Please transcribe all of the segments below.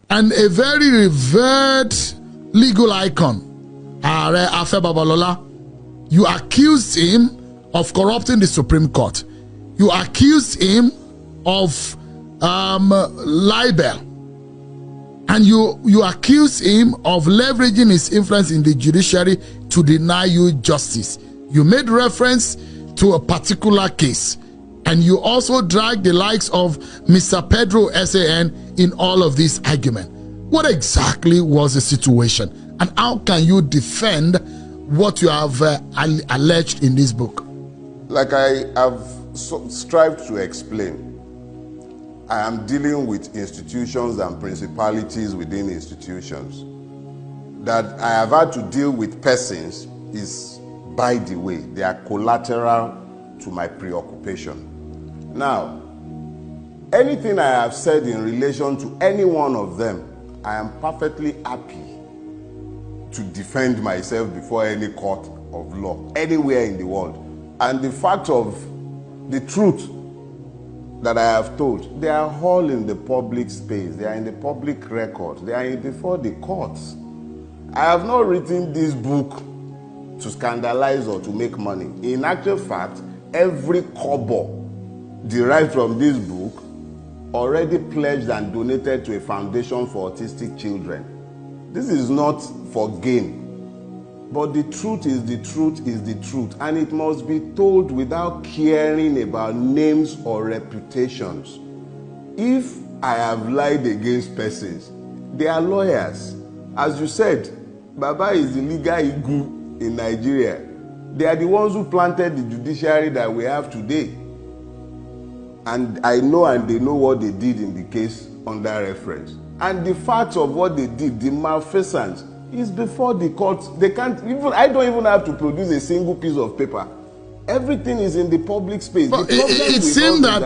and a very revered legal icon, Are Afe Babalola. You accused him of corrupting the Supreme Court. You accused him of libel. And you accuse him of leveraging his influence in the judiciary to deny you justice. You made reference to a particular case. And you also dragged the likes of Mr. Pedro SAN in all of this argument. What exactly was the situation? And how can you defend what you have alleged in this book? Like I have strived to explain, I am dealing with institutions and principalities within institutions. That I have had to deal with persons is by the way. They are collateral to my preoccupation. Now, anything I have said in relation to any one of them, I am perfectly happy to defend myself before any court of law, anywhere in the world. And the fact of the truth that I have told, they are all in the public space, they are in the public record, they are before the courts. I have not written this book to scandalize or to make money. In actual fact, every kobo derived from this book already pledged and donated to a foundation for autistic children. This is not for gain. But the truth is the truth is the truth, and it must be told without caring about names or reputations. If I have lied against persons, they are lawyers. As you said, Baba is the legal igu in Nigeria. They are the ones who planted the judiciary that we have today. And I know and they know what they did in the case under reference. And the facts of what they did, the malfeasance, is before the courts. They can't even, I don't even have to produce a single piece of paper. Everything is in the public space. But it seems that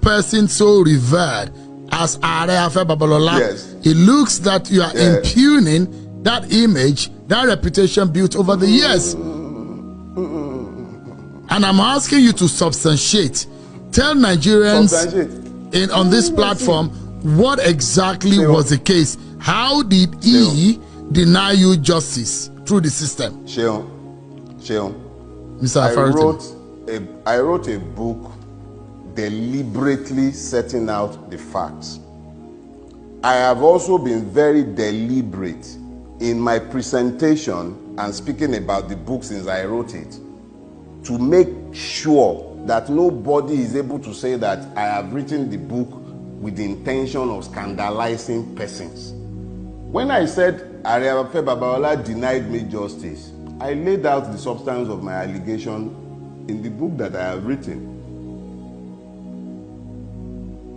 person so revered as Are Afe Babalola, yes, it looks that you are impugning that image, that reputation built over the years. And I'm asking you to substantiate. Tell Nigerians on this platform what exactly was the case. How did he deny you justice through the system? Sheon, Mr. I wrote a book deliberately setting out the facts. I have also been very deliberate in my presentation and speaking about the book since I wrote it, to make sure that nobody is able to say that I have written the book with the intention of scandalizing persons. When I said Are Afe Babalola denied me justice, I laid out the substance of my allegation in the book that I have written.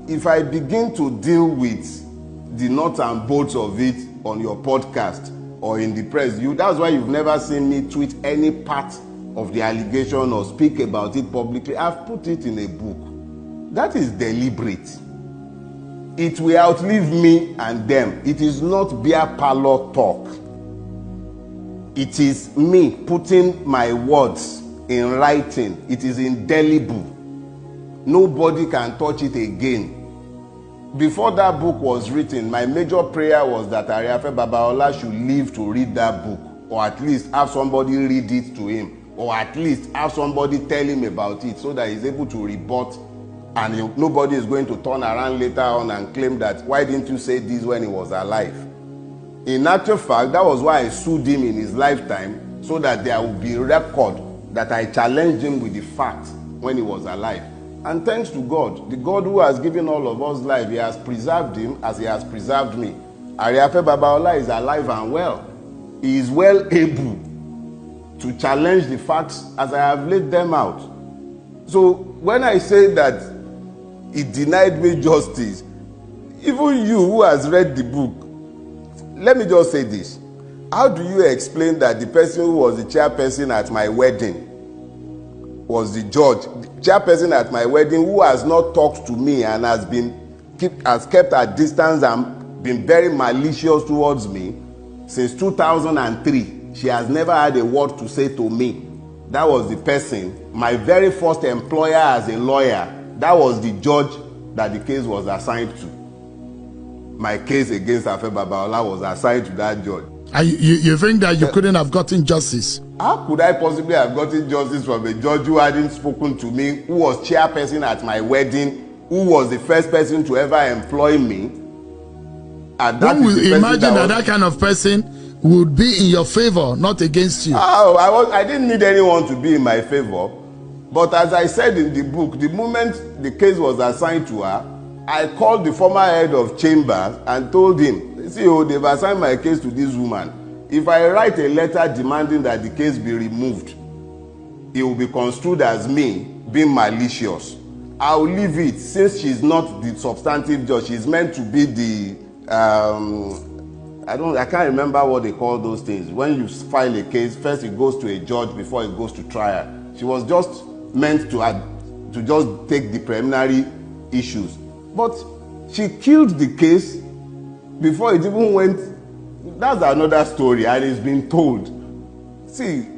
If I begin to deal with the nuts and bolts of it on your podcast or in the press, that's why you've never seen me tweet any part of the allegation or speak about it publicly. I've put it in a book. That is deliberate. It will outlive me and them. It is not beer parlor talk. It is me putting my words in writing. It is indelible. Nobody can touch it again. Before that book was written, my major prayer was that Are Afe Babalola should live to read that book, or at least have somebody read it to him, or at least have somebody tell him about it so that he's able to rebut, and nobody is going to turn around later on and claim that, why didn't you say this when he was alive? In actual fact, that was why I sued him in his lifetime, so that there would be a record that I challenged him with the facts when he was alive. And thanks to God, the God who has given all of us life, he has preserved him as he has preserved me. Are Afe Babalola is alive and well. He is well able to challenge the facts as I have laid them out. So when I say that he denied me justice, even you who has read the book, let me just say this. How do you explain that the person who was the chairperson at my wedding was the judge, the chairperson at my wedding, who has not talked to me and has kept a distance and been very malicious towards me since 2003? She has never had a word to say to me. That was the person, my very first employer as a lawyer. That was the judge that the case was assigned to. my case against Afe Babalola was assigned to that judge. And you think that you couldn't have gotten justice? How could I possibly have gotten justice from a judge who hadn't spoken to me, who was chairperson at my wedding, who was the first person to ever employ me? And that One will imagine that kind of person would be in your favor, not against you. I didn't need anyone to be in my favor. But as I said in the book, the moment the case was assigned to her, I called the former head of chambers and told him, see, they've assigned my case to this woman. If I write a letter demanding that the case be removed, it will be construed as me being malicious. I'll leave it, since she's not the substantive judge. She's meant to be the I can't remember what they call those things. When you file a case, first it goes to a judge before it goes to trial. She was just meant to just take the preliminary issues. But she killed the case before it even went. That's another story, and it's been told. See,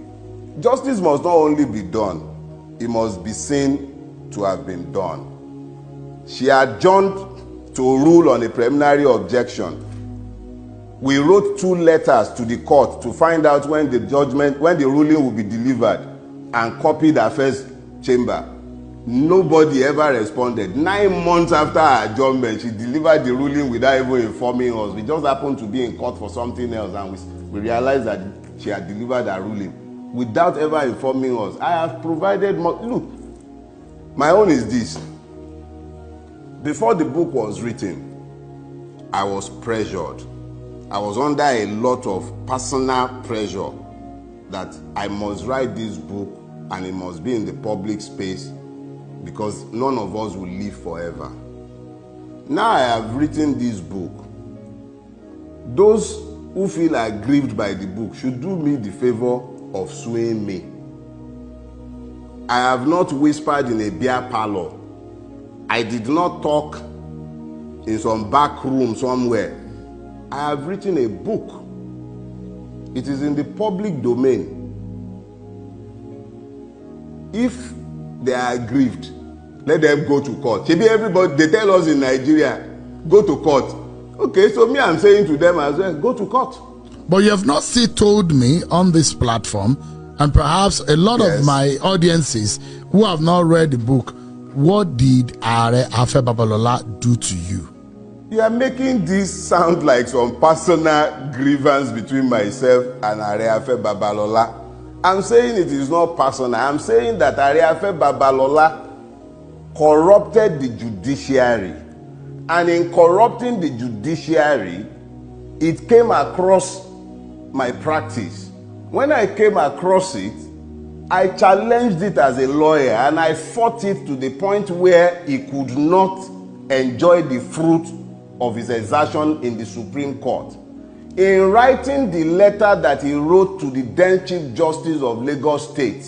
justice must not only be done, it must be seen to have been done. She adjourned to rule on a preliminary objection. We wrote 2 letters to the court to find out when the ruling will be delivered, and copied her first chamber. Nobody ever responded. 9 months after her adjournment, she delivered the ruling without even informing us. We just happened to be in court for something else, and we realized that she had delivered her ruling without ever informing us. I have provided more. Look, my own is this. Before the book was written, I was pressured. I was under a lot of personal pressure that I must write this book and it must be in the public space, because none of us will live forever. Now I have written this book. Those who feel aggrieved by the book should do me the favor of suing me. I have not whispered in a beer parlor. I did not talk in some back room somewhere. I have written a book. It is in the public domain. If they are aggrieved, let them go to court. Maybe everybody, they tell us in Nigeria, go to court. Okay, so me, I'm saying to them as well, go to court. But you have not still told me on this platform, and perhaps a lot of my audiences who have not read the book, what did Are Afe Babalola do to you? You are making this sound like some personal grievance between myself and Are Afe Babalola. I'm saying it is not personal. I'm saying that Are Afe Babalola corrupted the judiciary. And in corrupting the judiciary, it came across my practice. When I came across it, I challenged it as a lawyer, and I fought it to the point where he could not enjoy the fruit of his exertion in the Supreme Court. In writing the letter that he wrote to the then Chief Justice of Lagos State,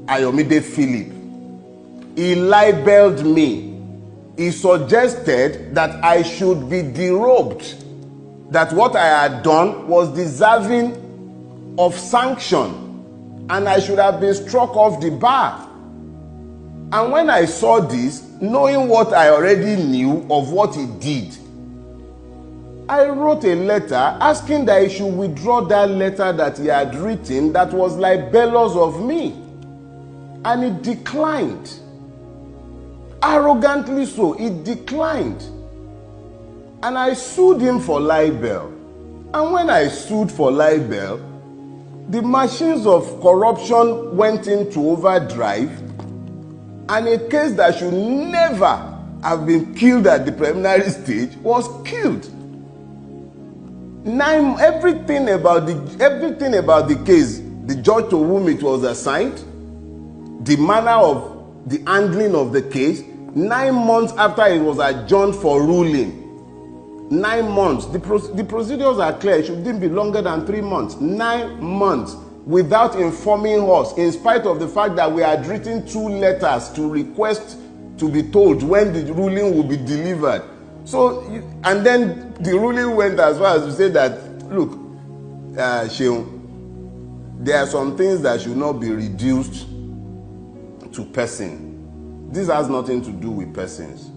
Ayomide Philip, he libeled me. He suggested that I should be derobed, that what I had done was deserving of sanction, and I should have been struck off the bar. And when I saw this, knowing what I already knew of what he did, I wrote a letter asking that he should withdraw that letter that he had written that was libelous of me. And he declined. Arrogantly so, he declined. And I sued him for libel. And when I sued for libel, the machines of corruption went into overdrive, and a case that should never have been killed at the preliminary stage was killed. Everything about the case, the judge to whom it was assigned, the manner of the handling of the case, 9 months after it was adjourned for ruling, 9 months, the procedures are clear, it shouldn't be longer than 3 months. 9 months without informing us, in spite of the fact that we had written 2 letters to request to be told when the ruling will be delivered. So, and then the ruling went as far as to say that, look, Sheung, there are some things that should not be reduced to person. This has nothing to do with persons.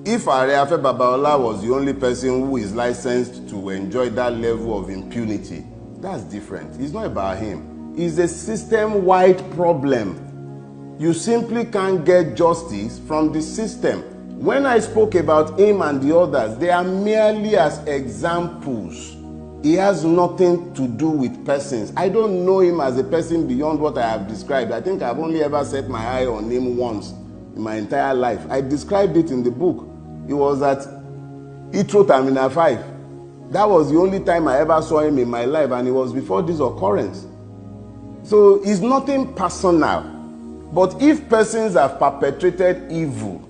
If Areafe Babalola was the only person who is licensed to enjoy that level of impunity, that's different. It's not about him. It's a system-wide problem. You simply can't get justice from the system. When I spoke about him and the others, they are merely as examples. He has nothing to do with persons. I don't know him as a person beyond what I have described. I think I've only ever set my eye on him once in my entire life. I described it in the book. It was at Heathrow Terminal 5. That was the only time I ever saw him in my life, and it was before this occurrence. So it's nothing personal. But if persons have perpetrated evil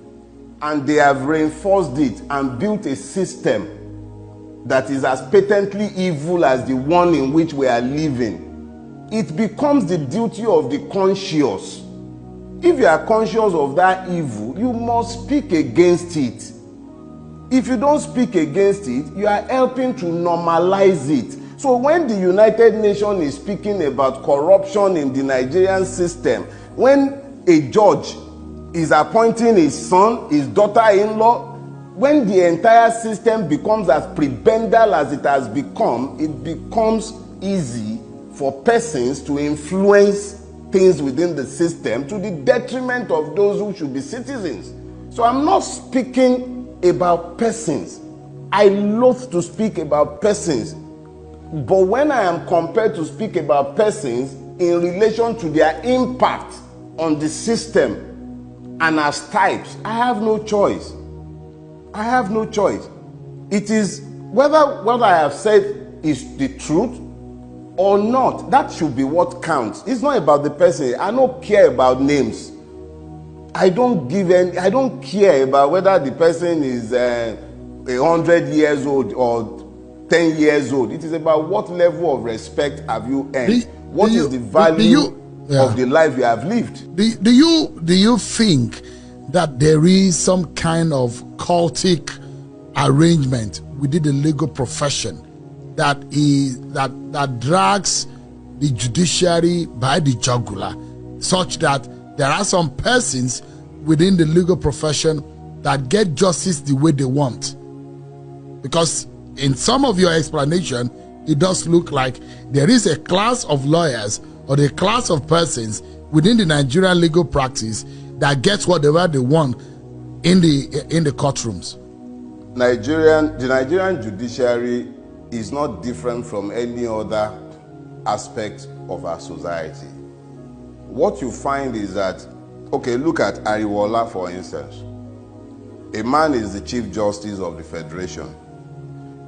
and they have reinforced it and built a system that is as patently evil as the one in which we are living, it becomes the duty of the conscious. If you are conscious of that evil, you must speak against it. If you don't speak against it, you are helping to normalize it. So when the United Nations is speaking about corruption in the Nigerian system, when a judge is appointing his son, his daughter-in-law, when the entire system becomes as prebendal as it has become, it becomes easy for persons to influence things within the system to the detriment of those who should be citizens. So I'm not speaking about persons. I loathe to speak about persons. But when I am compelled to speak about persons in relation to their impact on the system and as types, I have no choice. I have no choice. It is whether what I have said is the truth or not. That should be what counts. It's not about the person. I don't care about names. I don't care about whether the person is 100 years old or 10 years old. It is about what level of respect have you earned. What is the value of the life you have lived? Do you think that there is some kind of cultic arrangement within the legal profession that drags the judiciary by the jugular, such that there are some persons within the legal profession that get justice the way they want? Because in some of your explanation, it does look like there is a class of lawyers or a class of persons within the Nigerian legal practice that gets whatever they want in the courtrooms. The Nigerian judiciary is not different from any other aspect of our society. What you find is that, okay, look at Ariwola, for instance. A man is the Chief Justice of the Federation.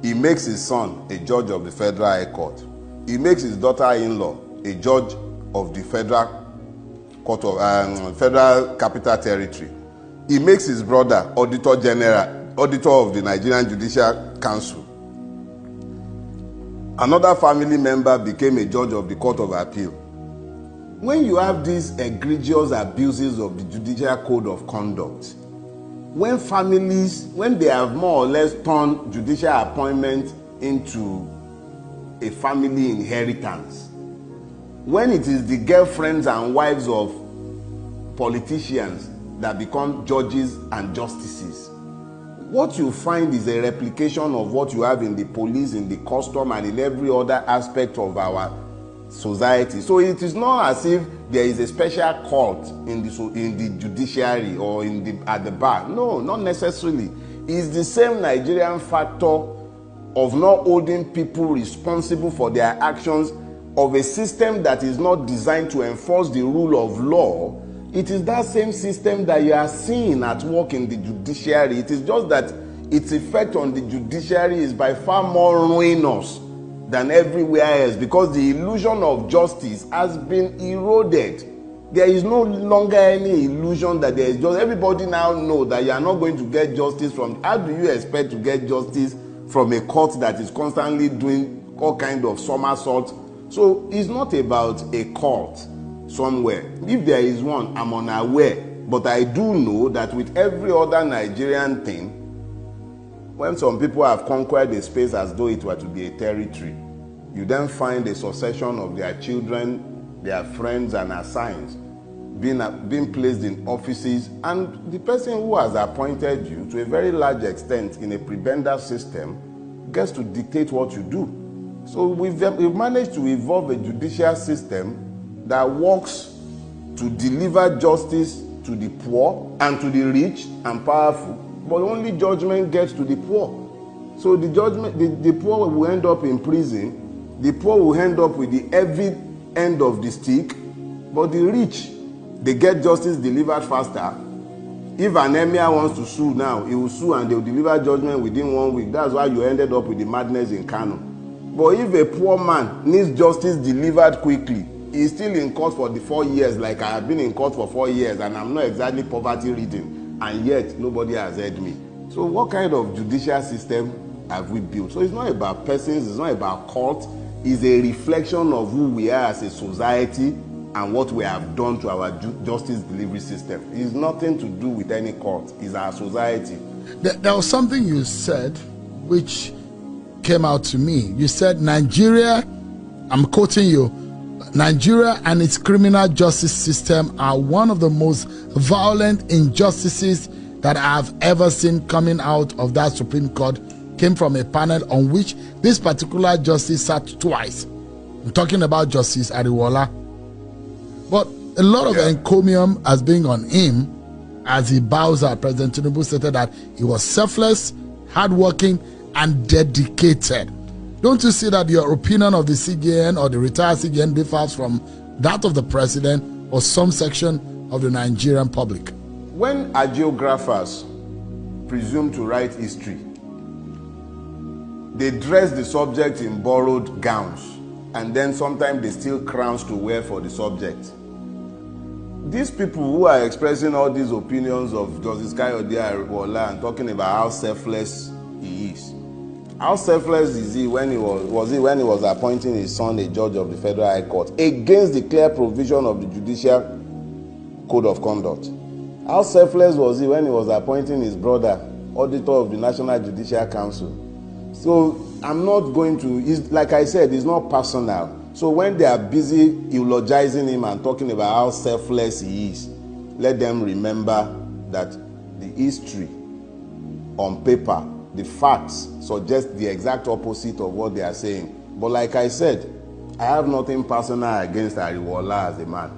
He makes his son a judge of the Federal High Court. He makes his daughter-in-law a judge of the Federal Court of Federal Capital Territory. He makes his brother Auditor General, Auditor of the Nigerian Judicial Council. Another family member became a judge of the Court of Appeal. When you have these egregious abuses of the Judicial Code of Conduct, when families, when they have more or less turned judicial appointment into a family inheritance, when it is the girlfriends and wives of politicians that become judges and justices, what you find is a replication of what you have in the police, in the custom, and in every other aspect of our society. So it is not as if there is a special cult in the judiciary or at the bar. No, not necessarily. It's the same Nigerian factor of not holding people responsible for their actions, of a system that is not designed to enforce the rule of law. It is that same system that you are seeing at work in the judiciary. It is just that its effect on the judiciary is by far more ruinous than everywhere else, because the illusion of justice has been eroded. There is no longer any illusion that there is justice. Everybody now knows that you are not going to get justice from. How do you expect to get justice from a court that is constantly doing all kind of somersaults? So it's not about a court somewhere. If there is one, I'm unaware. But I do know that with every other Nigerian thing, when some people have conquered a space as though it were to be a territory, you then find a succession of their children, their friends, and assigns being placed in offices, and the person who has appointed you, to a very large extent in a prebenda system, gets to dictate what you do. So we've managed to evolve a judicial system that works to deliver justice to the poor and to the rich and powerful, but only judgment gets to the poor. So the poor will end up in prison, the poor will end up with the heavy end of the stick, but the rich, they get justice delivered faster. If an emir wants to sue now, he will sue and they will deliver judgment within 1 week. That's why you ended up with the madness in Kano. But if a poor man needs justice delivered quickly, he's still in court for the 4 years, like I have been in court for 4 years, and I'm not exactly poverty-ridden, and yet nobody has heard me. So what kind of judicial system have we built? So it's not about persons, it's not about court, it's a reflection of who we are as a society and what we have done to our justice delivery system. It's nothing to do with any court, it's our society. There was something you said which came out to me. You said Nigeria, I'm quoting you, Nigeria and its criminal justice system are one of the most violent injustices that I have ever seen coming out of that Supreme Court. Came from a panel on which this particular justice sat twice. I'm talking about Justice Ariwola. But a lot of encomium has been on him as he bows out. President Tinubu stated that he was selfless, hardworking, and dedicated. Don't you see that your opinion of the CJN or the retired CJN differs from that of the president or some section of the Nigerian public? When hagiographers presume to write history, they dress the subject in borrowed gowns, and then sometimes they steal crowns to wear for the subject. These people who are expressing all these opinions of Justice Kayode Ariwola and talking about how selfless he is. How selfless is he when he was appointing his son a judge of the Federal High Court against the clear provision of the Judicial Code of Conduct? How selfless was he when he was appointing his brother auditor of the National Judicial Council? So I'm not going to, like I said, it's not personal. So when they are busy eulogizing him and talking about how selfless he is, let them remember that the history on paper, the facts suggest the exact opposite of what they are saying. But like I said, I have nothing personal against Ariwola as a man.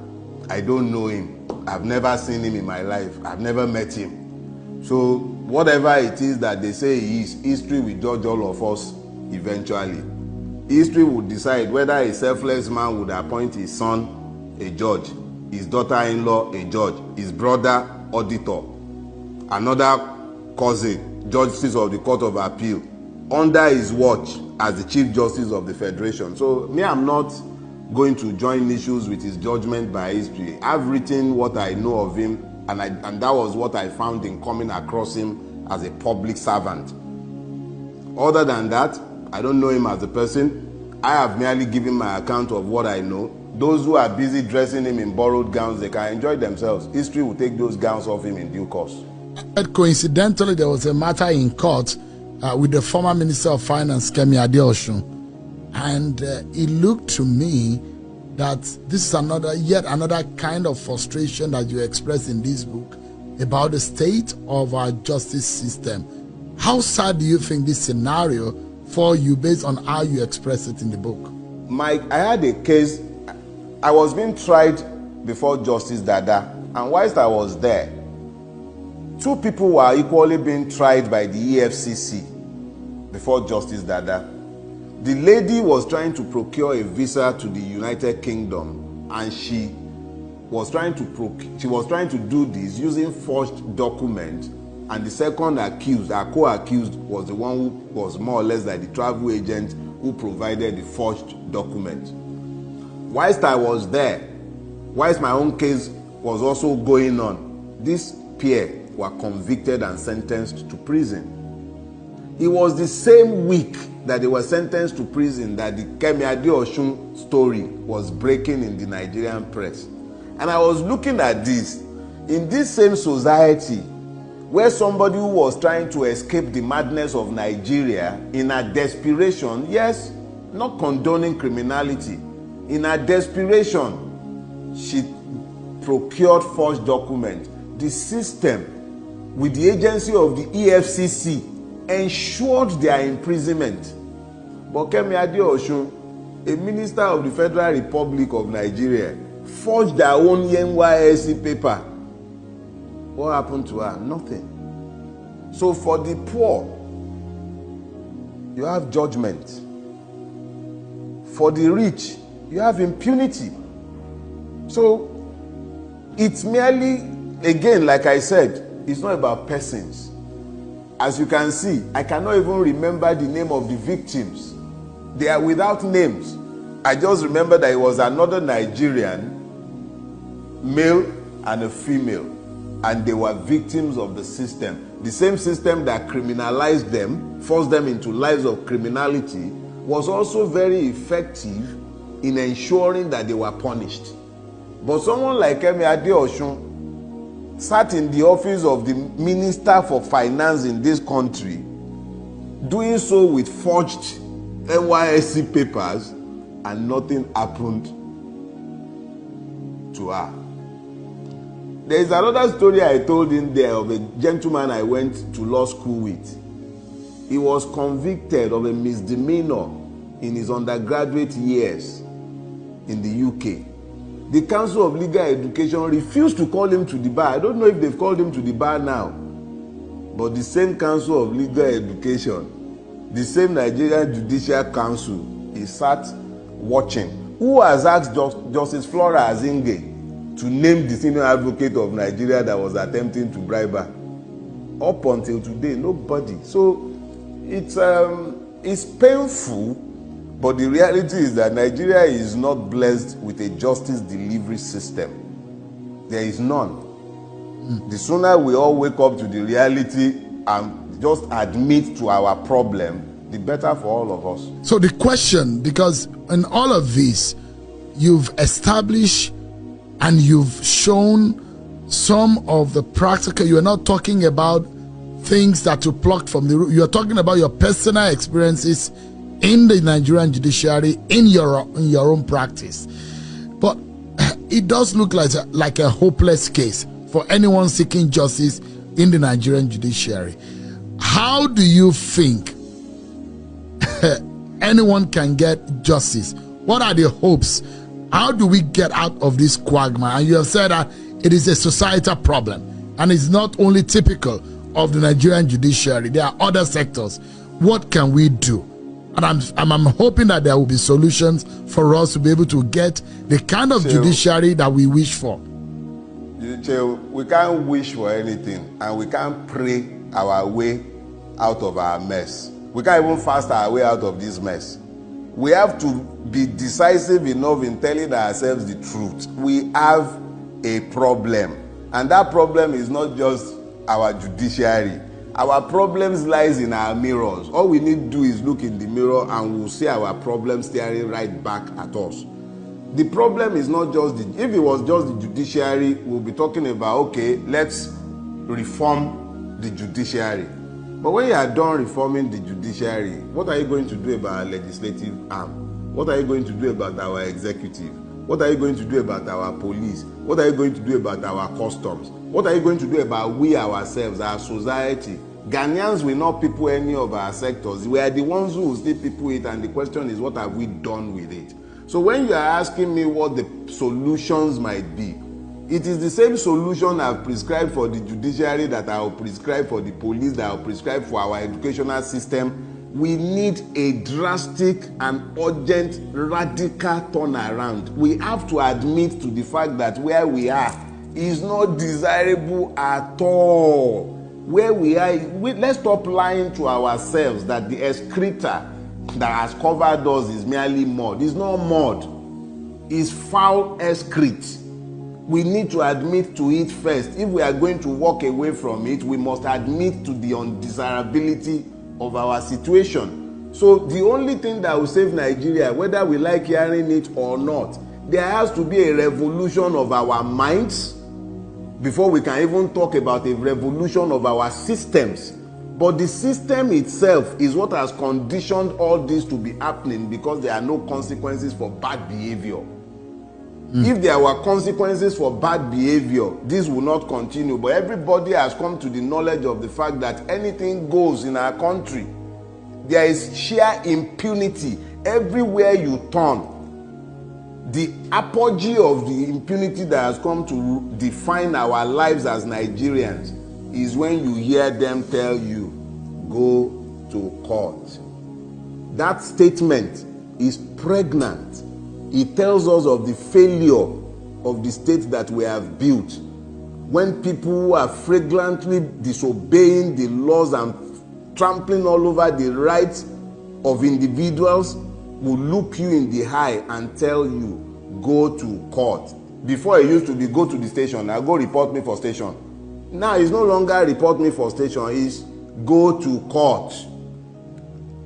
I don't know him. I've never seen him in my life. I've never met him. So whatever it is that they say he is, history will judge all of us eventually. History would decide whether a selfless man would appoint his son a judge, his daughter-in-law a judge, his brother auditor, another cousin, justice of the Court of Appeal, under his watch as the Chief Justice of the Federation. So me, I'm not going to join issues with his judgment by history. I've written what I know of him, and that was what I found in coming across him as a public servant. Other than that, I don't know him as a person. I have merely given my account of what I know. Those who are busy dressing him in borrowed gowns, they can enjoy themselves. History will take those gowns off him in due course. Coincidentally, there was a matter in court with the former Minister of Finance, Kemi Adeosun. And it looked to me that this is yet another kind of frustration that you express in this book about the state of our justice system. How sad do you think this scenario for you based on how you express it in the book? Mike, I had a case. I was being tried before Justice Dada, and whilst I was there, two people were equally being tried by the EFCC before Justice Dada. The lady was trying to procure a visa to the United Kingdom, and she was trying to do this using forged documents. And the second accused, our co-accused, was the one who was more or less like the travel agent who provided the forged document. Whilst I was there, whilst my own case was also going on, this pair were convicted and sentenced to prison. It was the same week that they were sentenced to prison that the Kemi Adeosun story was breaking in the Nigerian press. And I was looking at this, in this same society, where somebody who was trying to escape the madness of Nigeria in her desperation, yes, not condoning criminality, in her desperation, she procured forged documents, the system with the agency of the EFCC ensured their imprisonment. But Kemi Adeosun, a minister of the Federal Republic of Nigeria, forged their own NYSC paper. What happened to her? Nothing. So for the poor, you have judgment. For the rich, you have impunity. So it's merely, again, like I said, it's not about persons. As you can see, I cannot even remember the name of the victims. They are without names. I just remember that it was another Nigerian, male and a female, and they were victims of the system. The same system that criminalized them, forced them into lives of criminality, was also very effective in ensuring that they were punished. But someone like Kemi Adeosun sat in the office of the Minister for Finance in this country, doing so with forged NYSC papers, and nothing happened to her. There is another story I told in there of a gentleman I went to law school with. He was convicted of a misdemeanor in his undergraduate years in the UK. The Council of Legal Education refused to call him to the bar. I don't know if they've called him to the bar now. But the same Council of Legal Education, the same Nigerian Judicial Council, he sat watching. Who has asked Justice Flora Azinge to name the senior advocate of Nigeria that was attempting to bribe her? Up until today, nobody. So it's painful, but the reality is that Nigeria is not blessed with a justice delivery system. There is none. The sooner we all wake up to the reality and just admit to our problem, the better for all of us. So the question, because in all of this, you've established and you've shown some of the practical, you are not talking about things that you plucked from the root. You are talking about your personal experiences in the Nigerian judiciary, in your own practice. But it does look like a hopeless case for anyone seeking justice in the Nigerian judiciary. How do you think anyone can get justice? What are the hopes? How do we get out of this quagmire? And you have said that it is a societal problem, and it's not only typical of the Nigerian judiciary. There are other sectors. What can we do? And I'm hoping that there will be solutions for us to be able to get the kind of judiciary that we wish for. We can't wish for anything, and we can't pray our way out of our mess. We can't even fast our way out of this mess. We have to be decisive enough in telling ourselves the truth. We have a problem, and that problem is not just our judiciary. Our problems lies in our mirrors. All we need to do is look in the mirror and we'll see our problem staring right back at us. The problem is not just if it was just the judiciary, we'll be talking about, okay, let's reform the judiciary. But when you are done reforming the judiciary, what are you going to do about our legislative arm? What are you going to do about our executive? What are you going to do about our police? What are you going to do about our customs? What are you going to do about we ourselves, our society? Ghanaians will not people any of our sectors. We are the ones who will still people it, and the question is, what have we done with it? So when you are asking me what the solutions might be, it is the same solution I've prescribed for the judiciary that I will prescribe for the police, that I will prescribe for our educational system. We need a drastic and urgent, radical turnaround. We have to admit to the fact that where we are is not desirable at all. Where we are, let's stop lying to ourselves that the excreta that has covered us is merely mud. It's not mud. It's foul excrete. We need to admit to it first. If we are going to walk away from it, we must admit to the undesirability of our situation. So the only thing that will save Nigeria, whether we like hearing it or not, there has to be a revolution of our minds before we can even talk about a revolution of our systems. But the system itself is what has conditioned all this to be happening, because there are no consequences for bad behavior. If there were consequences for bad behavior, this will not continue. But everybody has come to the knowledge of the fact that anything goes in our country. There is sheer impunity everywhere you turn. The apogee of the impunity that has come to define our lives as Nigerians is when you hear them tell you, go to court. That statement is pregnant. It tells us of the failure of the state that we have built. When people who are flagrantly disobeying the laws and trampling all over the rights of individuals will look you in the eye and tell you, go to court. Before it used to be, go to the station. Now go report me for station. Now it's no longer report me for station. It's go to court.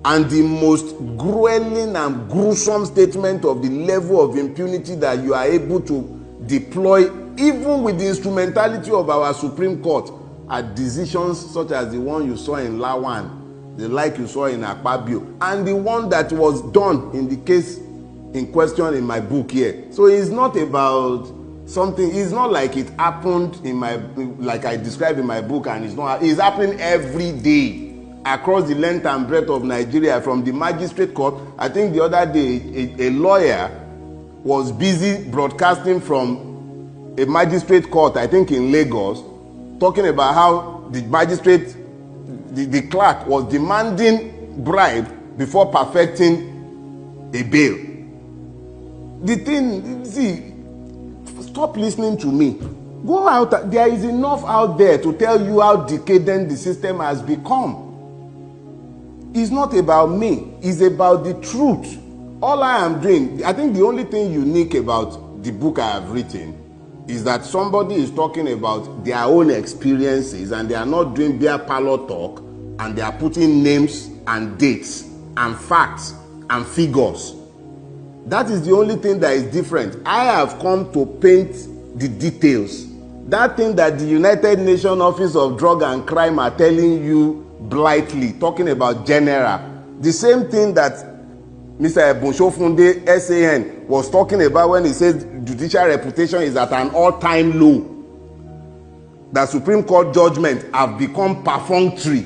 And the most grueling and gruesome statement of the level of impunity that you are able to deploy, even with the instrumentality of our Supreme Court, are decisions such as the one you saw in Lawan, the like you saw in Akpabio, and the one that was done in the case in question in my book here. So it's not about something, it's not like it happened in my, like I described in my book, and it's happening every day across the length and breadth of Nigeria, from the magistrate court. I think the other day a lawyer was busy broadcasting from a magistrate court, I think in Lagos, talking about how the magistrate, the clerk was demanding bribe before perfecting a bail. The thing, see, stop listening to me. Go out. There is enough out there to tell you how decadent the system has become. It's not about me. It's about the truth. All I am doing, I think the only thing unique about the book I have written is that somebody is talking about their own experiences, and they are not doing beer parlor talk, and they are putting names and dates and facts and figures. That is the only thing that is different. I have come to paint the details. That thing that the United Nations Office of Drug and Crime are telling you blithely, talking about general, the same thing that Mr. Ebonshofunde SAN was talking about when he said judicial reputation is at an all-time low. That Supreme Court judgments have become perfunctory.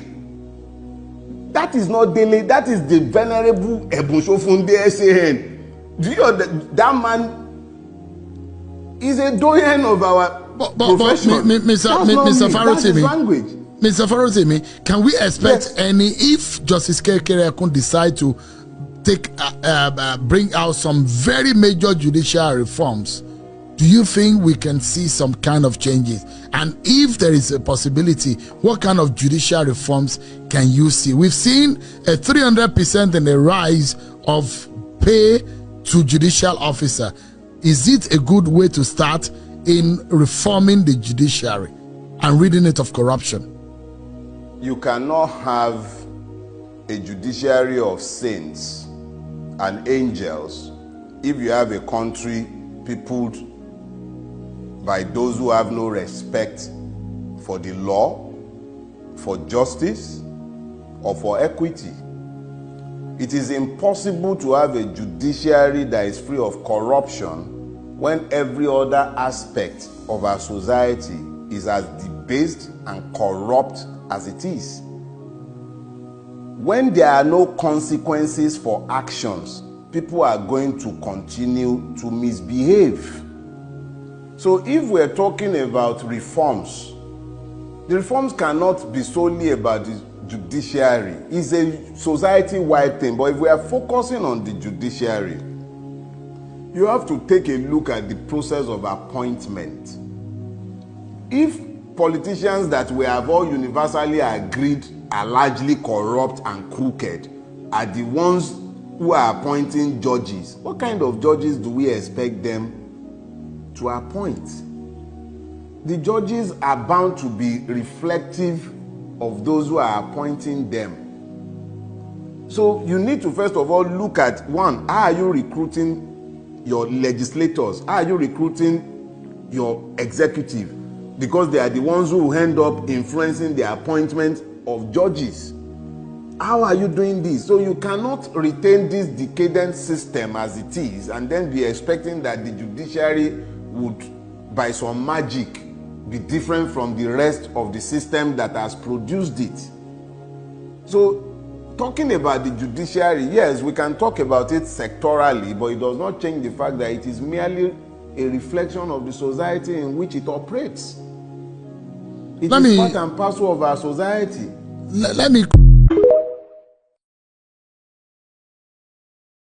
That is not daily. That is the venerable Ebonshofunde SAN. Do you know that man is a doyen of our profession? Mr. Farotimi, language. Mr. Farotimi, can we expect any, if Justice Kekere could decide to take bring out some very major judicial reforms, do you think we can see some kind of changes? And if there is a possibility, what kind of judicial reforms can you see? We've seen a 300% in the rise of pay to judicial officer. Is it a good way to start in reforming the judiciary and ridding it of corruption? You cannot have a judiciary of saints and angels if you have a country peopled by those who have no respect for the law, for justice, or for equity. It is impossible to have a judiciary that is free of corruption when every other aspect of our society is as debased and corrupt as it is. When there are no consequences for actions, people are going to continue to misbehave. So if we're talking about reforms, the reforms cannot be solely about the judiciary. It's a society-wide thing. But if we are focusing on the judiciary, you have to take a look at the process of appointment. If politicians that we have all universally agreed are largely corrupt and crooked are the ones who are appointing judges, what kind of judges do we expect them to appoint? The judges are bound to be reflective of those who are appointing them. So you need to first of all look at, one, how are you recruiting your legislators? How are you recruiting your executive? Because they are the ones who end up influencing the appointment of judges. How are you doing this? So you cannot retain this decadent system as it is and then be expecting that the judiciary would, by some magic, be different from the rest of the system that has produced it. So, talking about the judiciary, yes, we can talk about it sectorally, but it does not change the fact that it is merely a reflection of the society in which it operates. It is part and parcel of our society. Let me